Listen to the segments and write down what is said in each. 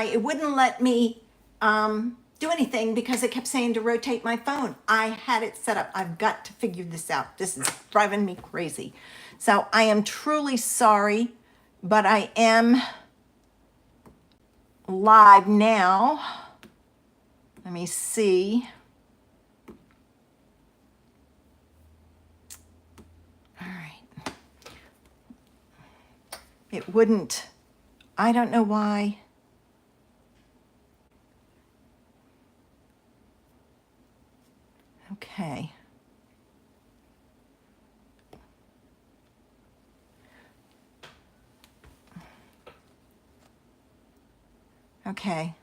it wouldn't let me do anything because it kept saying to rotate my phone. I had it set up. I've got to figure this out. This is driving me crazy. So I am truly sorry, but I am live now. Let me see. All right. It wouldn't, I don't know why. Okay. Okay.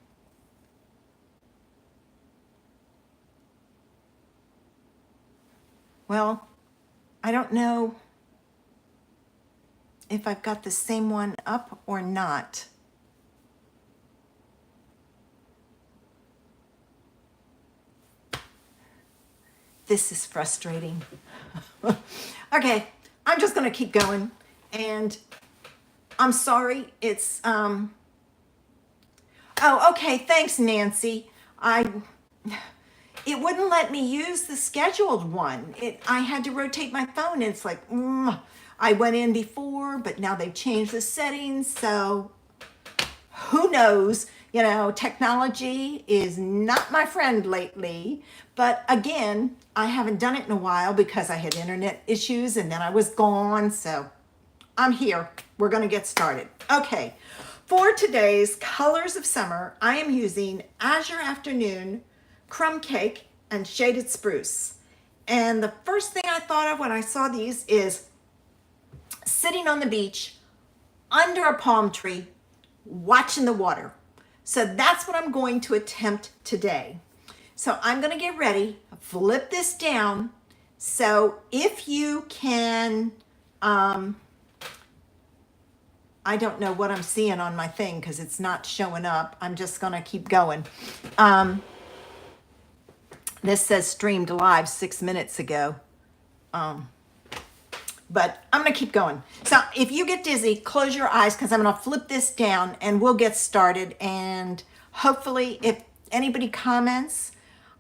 Well, I don't know if I've got the same one up or not. This is frustrating. Okay, I'm just gonna keep going. And I'm sorry, it's, oh, okay, thanks, Nancy. It wouldn't let me use the scheduled one. I had to rotate my phone, and it's like, I went in before, but now they've changed the settings, so who knows? You know, technology is not my friend lately. But again, I haven't done it in a while because I had internet issues and then I was gone. So I'm here. We're going to get started. Okay. For today's Colors of Summer, I am using Azure Afternoon, Crumb Cake, and Shaded Spruce. And the first thing I thought of when I saw these is sitting on the beach under a palm tree, watching the water. So that's what I'm going to attempt today. So I'm going to get ready, flip this down. So if you can, I don't know what I'm seeing on my thing because it's not showing up. I'm just going to keep going. This says streamed live 6 minutes ago. But I'm going to keep going. So if you get dizzy, close your eyes because I'm going to flip this down and we'll get started. And hopefully if anybody comments,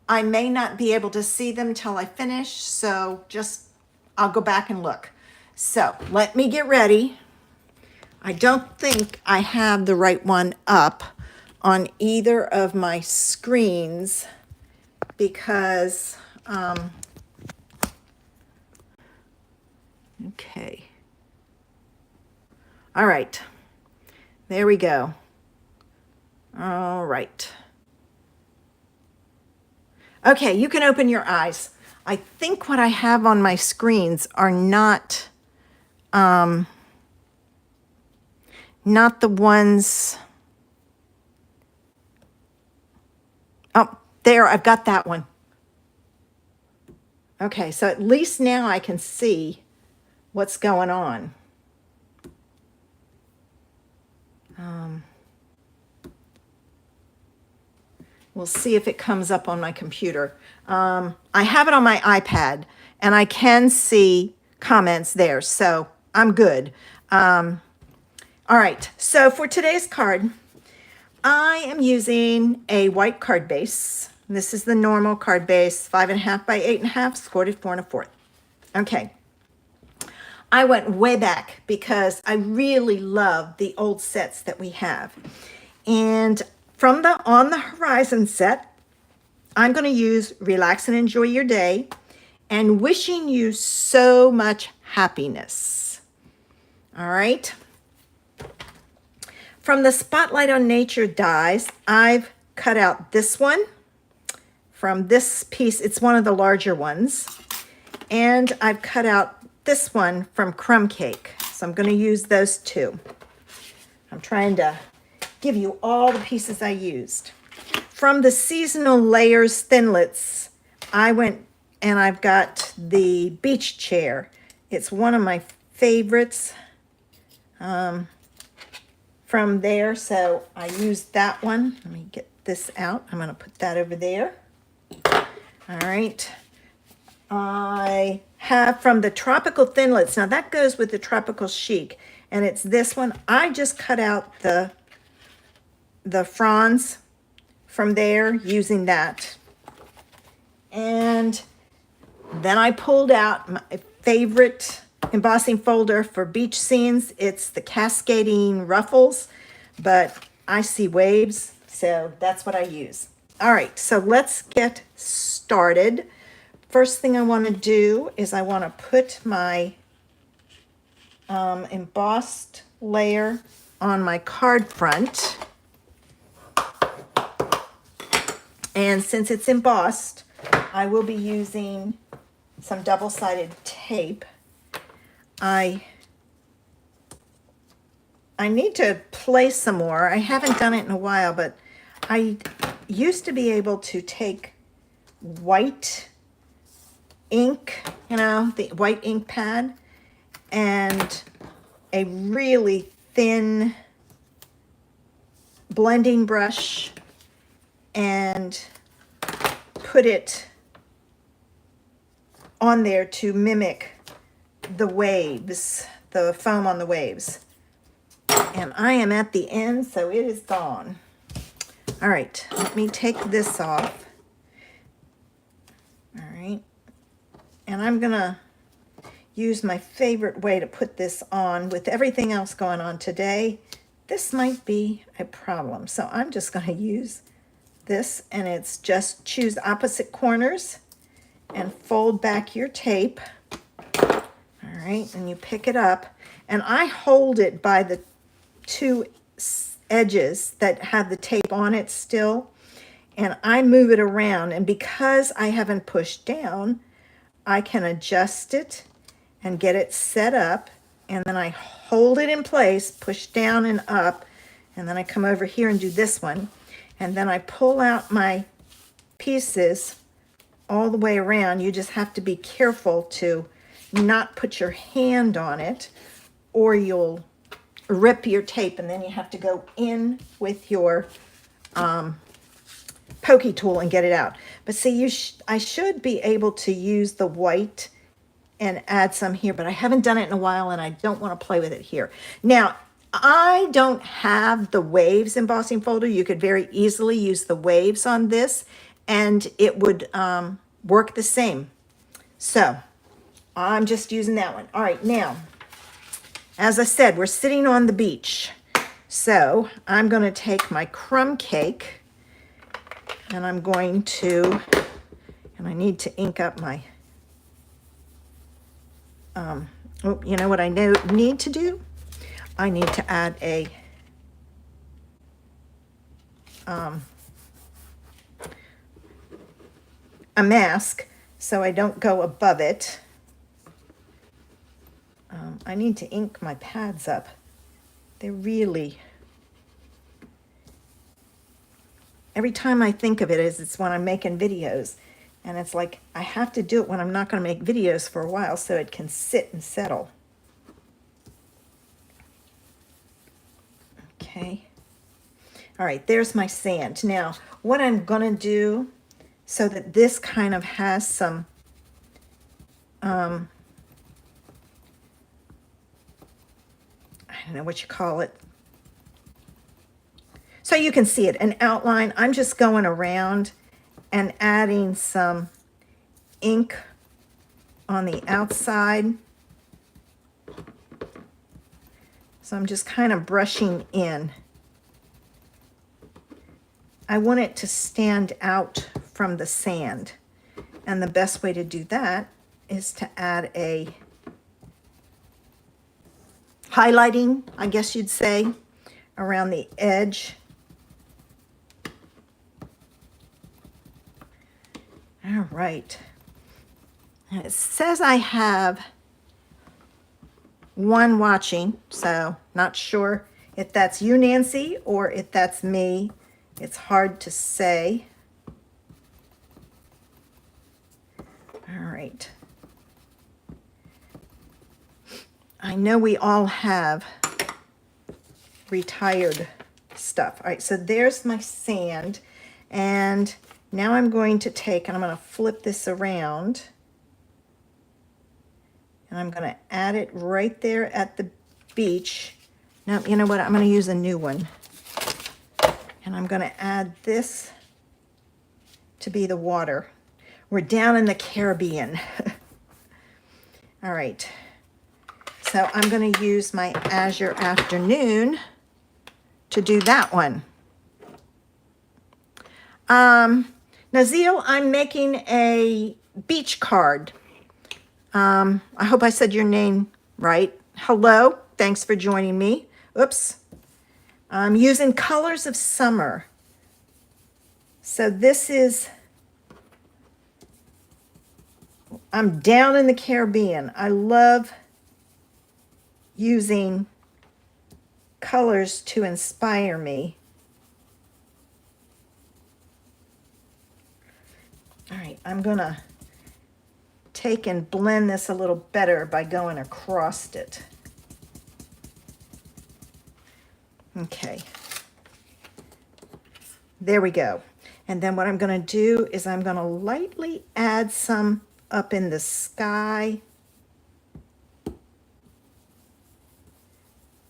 I may not be able to see them till I finish. So I'll go back and look. So let me get ready. I don't think I have the right one up on either of my screens because, okay. All right. There we go. All right. Okay, you can open your eyes. I think what I have on my screens are not the ones. Oh, there, I've got that one. Okay, so at least now I can see what's going on. We'll see if it comes up on my computer. I have it on my iPad, and I can see comments there, so I'm good. All right, so for today's card, I am using a white card base. This is the normal card base, 5.5 by 8.5, scored at 4 1/4. Okay. I went way back because I really love the old sets that we have. And from the On the Horizon set, I'm going to use Relax and Enjoy Your Day and Wishing You So Much Happiness. All right. From the Spotlight on Nature dies, I've cut out this one from this piece. It's one of the larger ones. And I've cut out this one from Crumb Cake. So I'm going to use those two. I'm trying to give you all the pieces I used. From the Seasonal Layers Thinlits, I went and I've got the beach chair. It's one of my favorites from there. So I used that one. Let me get this out. I'm going to put that over there. All right. I have from the Tropical Thinlits. Now that goes with the Tropical Chic. And it's this one. I just cut out the the fronds from there using that. And then I pulled out my favorite embossing folder for beach scenes. It's the cascading ruffles, but I see waves, so that's what I use. All right, so let's get started. First thing I want to do is I want to put my embossed layer on my card front. And since it's embossed, I will be using some double-sided tape. I need to play some more. I haven't done it in a while, but I used to be able to take white ink, you know, the white ink pad, and a really thin blending brush and put it on there to mimic the waves, the foam on the waves. And I am at the end, so it is gone. All right, let me take this off. All right, and I'm gonna use my favorite way to put this on. With everything else going on today, this might be a problem. So I'm just gonna use this, and it's just choose opposite corners and fold back your tape. All right, and you pick it up, and I hold it by the two edges that have the tape on it still, and I move it around, and because I haven't pushed down, I can adjust it and get it set up, and then I hold it in place, push down and up, and then I come over here and do this one, and then I pull out my pieces all the way around. You just have to be careful to not put your hand on it, or you'll rip your tape, and then you have to go in with your pokey tool and get it out. But see, I should be able to use the white and add some here, but I haven't done it in a while, and I don't want to play with it here. Now, I don't have the waves embossing folder. You could very easily use the waves on this, and it would work the same. So I'm just using that one. All right, now, as I said, we're sitting on the beach. So I'm going to take my crumb cake, and I'm going to, and I need to ink up my, you know what I need to do? I need to add a mask so I don't go above it. I need to ink my pads up. They're really, every time I think of it, it's when I'm making videos, and it's like I have to do it when I'm not going to make videos for a while so it can sit and settle. Okay. All right, there's my sand. Now, what I'm going to do so that this kind of has some I don't know what you call it, so you can see it, an outline. I'm just going around and adding some ink on the outside. So I'm just kind of brushing in. I want it to stand out from the sand, and the best way to do that is to add a highlighting, I guess you'd say, around the edge. All right. And it says I have one watching, so not sure if that's you, Nancy, or if that's me. It's hard to say. All right. I know we all have retired stuff. All right, so there's my sand. And now I'm going to take, and I'm going to flip this around. And I'm going to add it right there at the beach. Now, you know what? I'm going to use a new one. And I'm going to add this to be the water. We're down in the Caribbean. All right. So I'm going to use my Azure Afternoon to do that one. Nazil, I'm making a beach card. I hope I said your name right. Hello, thanks for joining me. Oops. I'm using Colors of Summer. So this is, I'm down in the Caribbean. I love using colors to inspire me. All right, I'm gonna take and blend this a little better by going across it. Okay, there we go. And then what I'm gonna do is I'm gonna lightly add some up in the sky,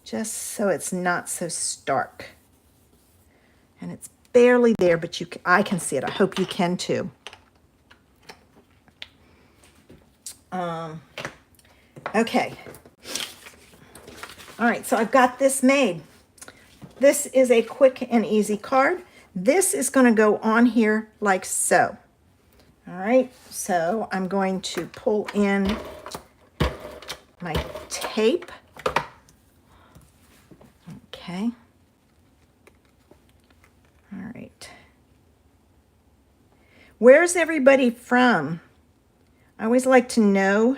just so it's not so stark. And it's barely there, but I can see it. I hope you can too. Okay. All right, so I've got this made. This is a quick and easy card. This is going to go on here like so. All right, so I'm going to pull in my tape. Okay. All right. Where's everybody from? I always like to know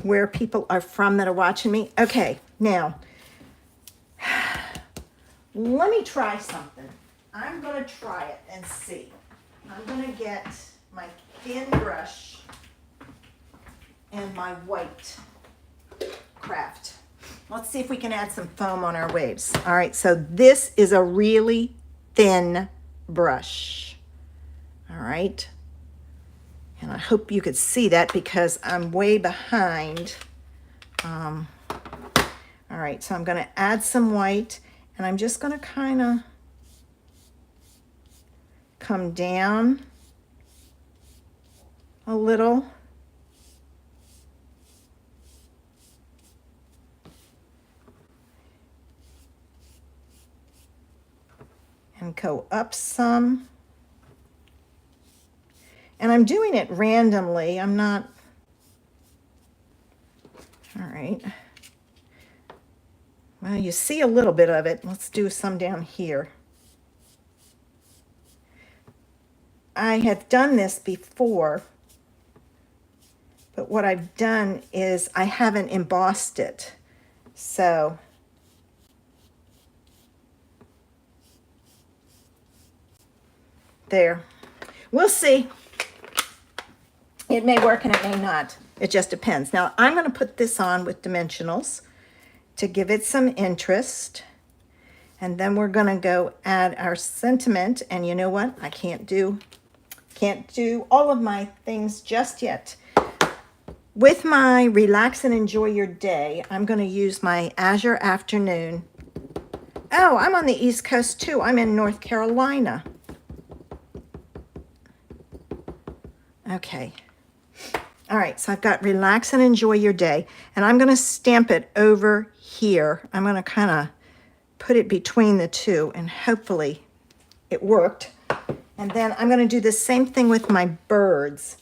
where people are from that are watching me. Okay, now, let me try something. I'm going to try it and see. I'm going to get my thin brush and my white craft. Let's see if we can add some foam on our waves. All right, so this is a really thin brush. All right. And I hope you could see that because I'm way behind. All right, so I'm going to add some white, and I'm just going to kind of come down a little. And go up some. And I'm doing it randomly. I'm not, all right. Well, you see a little bit of it. Let's do some down here. I have done this before, but what I've done is I haven't embossed it. So, there. We'll see. It may work and it may not. It just depends. Now, I'm going to put this on with dimensionals to give it some interest. And then we're going to go add our sentiment. And you know what? I can't do all of my things just yet. With my relax and enjoy your day, I'm going to use my Azure Afternoon. Oh, I'm on the East Coast too. I'm in North Carolina. Okay. All right, so I've got relax and enjoy your day, and I'm going to stamp it over here. I'm going to kind of put it between the two, and hopefully it worked. And then I'm going to do the same thing with my birds.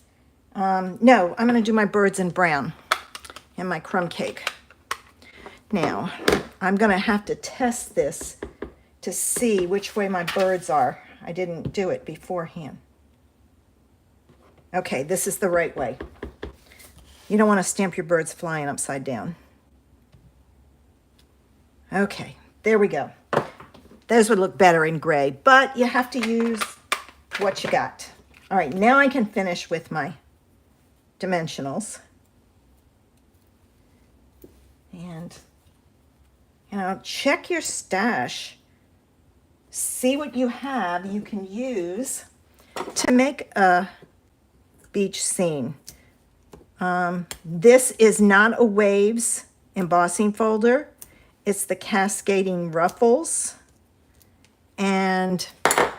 No, I'm going to do my birds in brown and my crumb cake. Now, I'm going to have to test this to see which way my birds are. I didn't do it beforehand. Okay, this is the right way. You don't want to stamp your birds flying upside down. Okay, there we go. Those would look better in gray, but you have to use what you got. All right, now I can finish with my dimensionals. And, you know, check your stash. See what you have you can use to make a beach scene. This is not a waves embossing folder. It's the Cascading Ruffles. and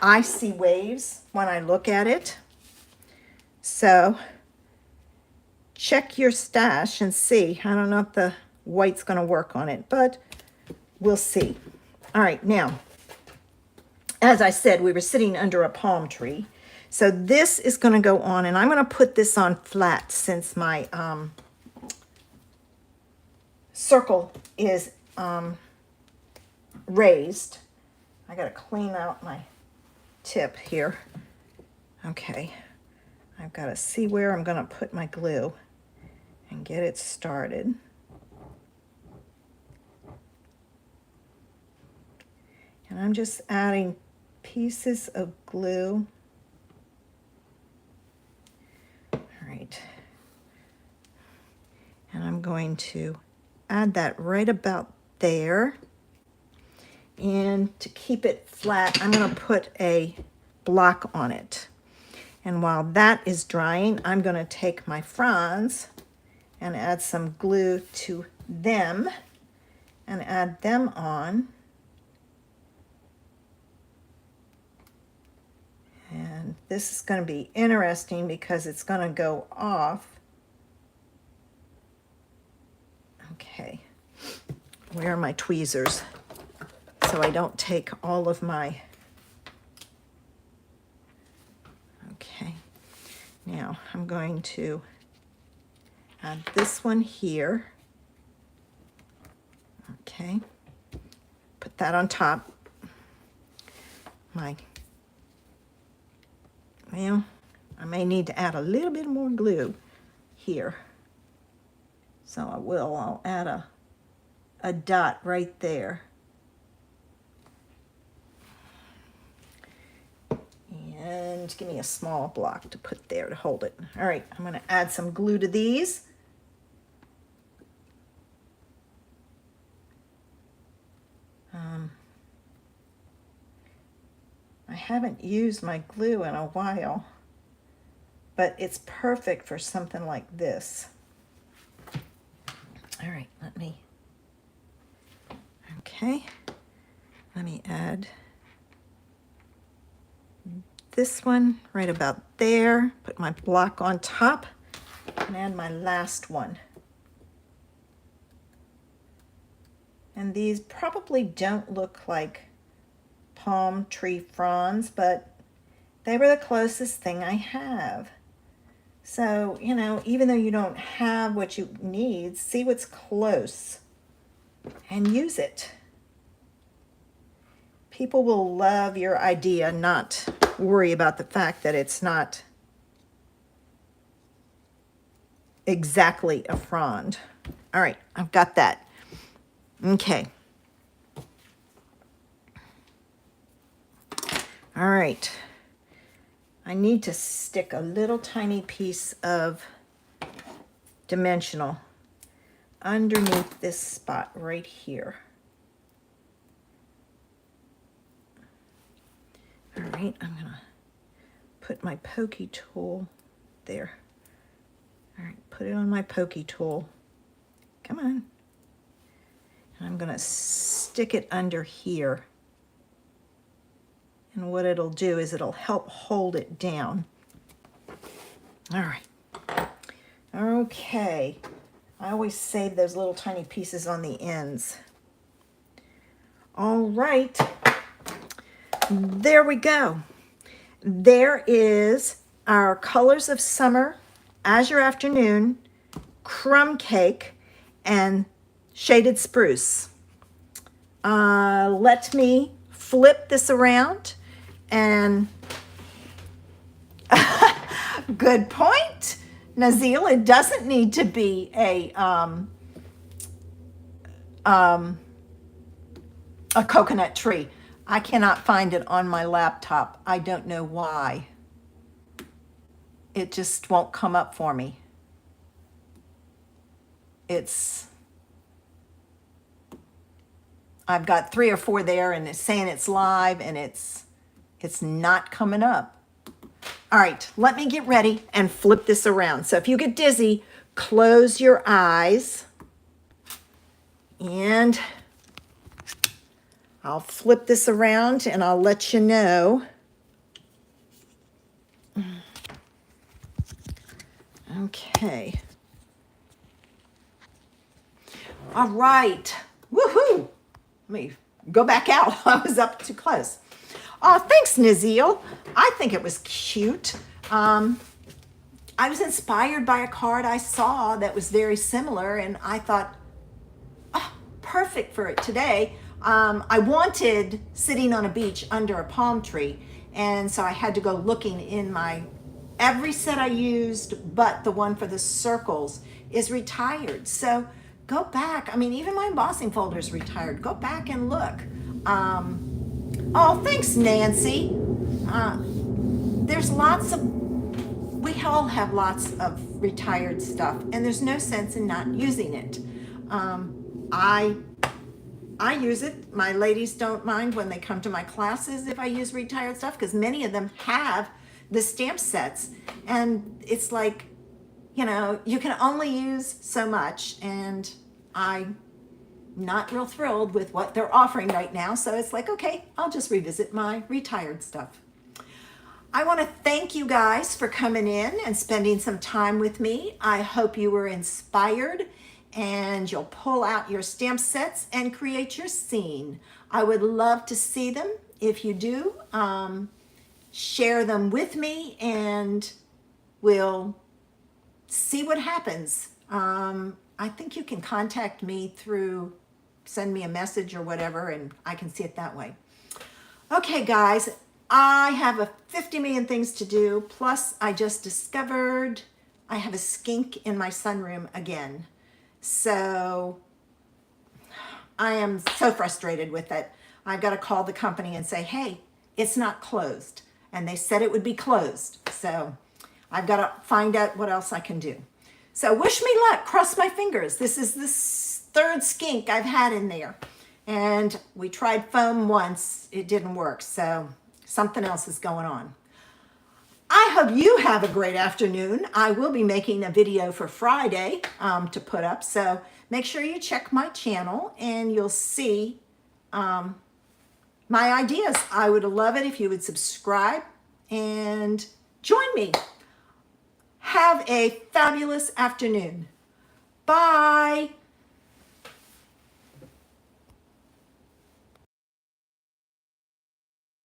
I see waves when I look at it. So check your stash and see. I don't know if the white's going to work on it, but we'll see. All right, now, as I said, we were sitting under a palm tree. So this is going to go on, and I'm going to put this on flat since my circle is raised. I got to clean out my tip here. Okay, I've got to see where I'm going to put my glue and get it started. And I'm just adding pieces of glue. All right. And I'm going to add that right about there. And to keep it flat, I'm going to put a block on it. And while that is drying, I'm going to take my fronds and add some glue to them and add them on. And this is going to be interesting because it's going to go off. Okay, where are my tweezers? So I don't take all of my... Okay, now I'm going to add this one here. Okay, put that on top. Well, I may need to add a little bit more glue here. So I'll add a dot right there. And give me a small block to put there to hold it. All right, I'm going to add some glue to these. I haven't used my glue in a while, but it's perfect for something like this. All right, let me add this one right about there, put my block on top, and add my last one. And these probably don't look like palm tree fronds, but they were the closest thing I have. So, you know, even though you don't have what you need, see what's close and use it. People will love your idea, not worry about the fact that it's not exactly a frond. All right, I've got that. Okay. All right. I need to stick a little tiny piece of dimensional underneath this spot right here. All right, I'm gonna put my pokey tool there. All right, put it on my pokey tool. Come on. And I'm gonna stick it under here. And what it'll do is it'll help hold it down. All right. Okay. I always save those little tiny pieces on the ends. All right. There we go. There is our Colors of Summer, Azure Afternoon, Crumb Cake, and Shaded Spruce. Let me flip this around. And good point, Nazil. It doesn't need to be a coconut tree. I cannot find it on my laptop. I don't know why. It just won't come up for me. I've got 3 or 4 there, and it's saying it's live, and it's not coming up. All right, let me get ready and flip this around. So if you get dizzy, close your eyes, and I'll flip this around and I'll let you know. Okay. All right. Woohoo! Let me go back out. I was up too close. Oh, thanks, Nazil. I think it was cute. I was inspired by a card I saw that was very similar, and I thought, oh, perfect for it today. I wanted sitting on a beach under a palm tree, and so I had to go looking in every set I used, but the one for the circles is retired. So go back. I mean, even my embossing folder is retired. Go back and look. Oh, thanks, Nancy. There's we all have lots of retired stuff, and there's no sense in not using it. I use it. My ladies don't mind when they come to my classes if I use retired stuff, because many of them have the stamp sets, and it's like, you know, you can only use so much, and I'm not real thrilled with what they're offering right now, so it's like, okay, I'll just revisit my retired stuff. I want to thank you guys for coming in and spending some time with me. I hope you were inspired and you'll pull out your stamp sets and create your scene. I would love to see them. If you do, share them with me and we'll see what happens. I think you can contact me send me a message or whatever, and I can see it that way. Okay, guys, I have 50 million things to do. Plus, I just discovered I have a skink in my sunroom again. So I am so frustrated with it. I've got to call the company and say, hey, it's not closed. And they said it would be closed. So I've got to find out what else I can do. So wish me luck. Cross my fingers. This is the third skink I've had in there. And we tried foam once. It didn't work. So something else is going on. I hope you have a great afternoon. I will be making a video for Friday to put up. So make sure you check my channel and you'll see my ideas. I would love it if you would subscribe and join me. Have a fabulous afternoon. Bye.